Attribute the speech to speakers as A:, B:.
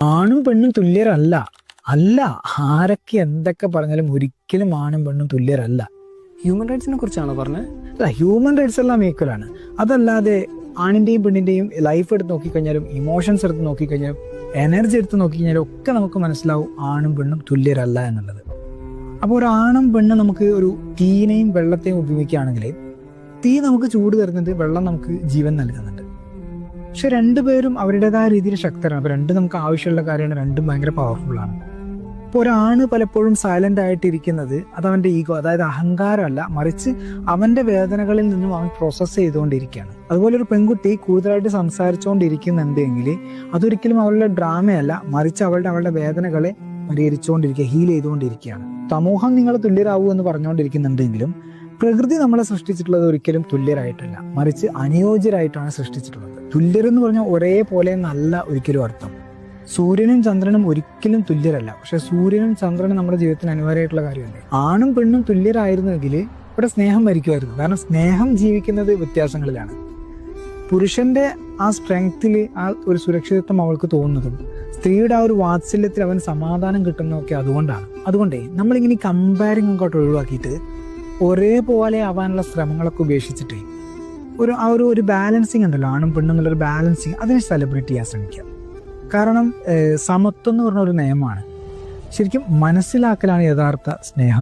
A: ആണും പെണ്ണും തുല്യരല്ല. അല്ല, ആരൊക്കെ എന്തൊക്കെ പറഞ്ഞാലും ഒരിക്കലും ആണും പെണ്ണും തുല്യരല്ല.
B: ഹ്യൂമൻ റൈറ്റ്സിനെ കുറിച്ചാണോ പറഞ്ഞത്?
A: അല്ല, ഹ്യൂമൻ റൈറ്റ്സ് എല്ലാം ഈക്വലാണ്. അതല്ലാതെ ആണിന്റെയും പെണ്ണിന്റെയും ലൈഫ് എടുത്ത് നോക്കിക്കഴിഞ്ഞാലും ഇമോഷൻസ് എടുത്ത് നോക്കിക്കഴിഞ്ഞാലും എനർജി എടുത്ത് നോക്കിക്കഴിഞ്ഞാലും ഒക്കെ നമുക്ക് മനസ്സിലാവും ആണും പെണ്ണും തുല്യരല്ല എന്നുള്ളത്. അപ്പോൾ ഒരു ആണും പെണ്ണും നമുക്ക് ഒരു തീനെയും വെള്ളത്തെയും ഉപയോഗിക്കുകയാണെങ്കിൽ തീ നമുക്ക് ചൂട് തരുന്നുണ്ട്, വെള്ളം നമുക്ക് ജീവൻ നൽകുന്നുണ്ട്. പക്ഷെ രണ്ടുപേരും അവരുടേതായ രീതിയിൽ ശക്തരാണ്. അപ്പോൾ രണ്ടും നമുക്ക് ആവശ്യമുള്ള കാര്യമാണ്, രണ്ടും ഭയങ്കര പവർഫുള്ളാണ്. ഇപ്പോൾ ഒരാണ് പലപ്പോഴും സൈലന്റ് ആയിട്ടിരിക്കുന്നത് അത് അവൻ്റെ ഈഗോ, അതായത് അഹങ്കാരമല്ല, മറിച്ച് അവൻ്റെ വേദനകളിൽ നിന്നും അവൻ പ്രോസസ്സ് ചെയ്തുകൊണ്ടിരിക്കുകയാണ്. അതുപോലെ ഒരു പെൺകുട്ടി കൂടുതലായിട്ട് സംസാരിച്ചുകൊണ്ടിരിക്കുന്നുണ്ടെങ്കിൽ അതൊരിക്കലും അവളുടെ ഡ്രാമയല്ല, മറിച്ച് അവളുടെ വേദനകളെ പരിഹരിച്ചുകൊണ്ടിരിക്കുക, ഹീൽ ചെയ്തുകൊണ്ടിരിക്കുകയാണ്. സമൂഹം നിങ്ങൾ തുല്യരാകൂ എന്ന് പറഞ്ഞുകൊണ്ടിരിക്കുന്നുണ്ടെങ്കിലും പ്രകൃതി നമ്മളെ സൃഷ്ടിച്ചിട്ടുള്ളത് ഒരിക്കലും തുല്യരായിട്ടല്ല, മറിച്ച് അനുയോജ്യരായിട്ടാണ് സൃഷ്ടിച്ചിട്ടുള്ളത്. തുല്യരെന്ന് പറഞ്ഞാൽ ഒരേപോലെ നല്ല ഒരിക്കലും അർത്ഥം. സൂര്യനും ചന്ദ്രനും ഒരിക്കലും തുല്യരല്ല, പക്ഷെ സൂര്യനും ചന്ദ്രനും നമ്മുടെ ജീവിതത്തിന് അനിവാര്യമായിട്ടുള്ള കാര്യമല്ലേ. ആണും പെണ്ണും തുല്യരായിരുന്നെങ്കിൽ ഇവിടെ സ്നേഹം മരിക്കുമായിരുന്നു. കാരണം സ്നേഹം ജീവിക്കുന്നത് വ്യത്യാസങ്ങളിലാണ്. പുരുഷന്റെ ആ സ്ട്രെങ്ത്തിൽ ആ ഒരു സുരക്ഷിതത്വം അവൾക്ക് തോന്നുന്നതും സ്ത്രീയുടെ ആ ഒരു വാത്സല്യത്തിൽ അവൻ സമാധാനം കിട്ടുന്നതൊക്കെ അതുകൊണ്ടേ നമ്മളിങ്ങനെ കമ്പാരിങ് അങ്ങോട്ട് ഒഴിവാക്കിയിട്ട് ഒരേപോലെ ആവാനുള്ള ശ്രമങ്ങളൊക്കെ ഉപേക്ഷിച്ചിട്ട് ഒരു ബാലൻസിങ് ഉണ്ടല്ലോ, ആണും പെണ്ണും എന്നുള്ളൊരു ബാലൻസിങ്, അതിനെ സെലിബ്രേറ്റ് ചെയ്യാൻ ശ്രമിക്കുക. കാരണം സമത്വം എന്ന് പറഞ്ഞ ഒരു നിയമമാണ്. ശരിക്കും മനസ്സിലാക്കലാണ് യഥാർത്ഥ സ്നേഹം.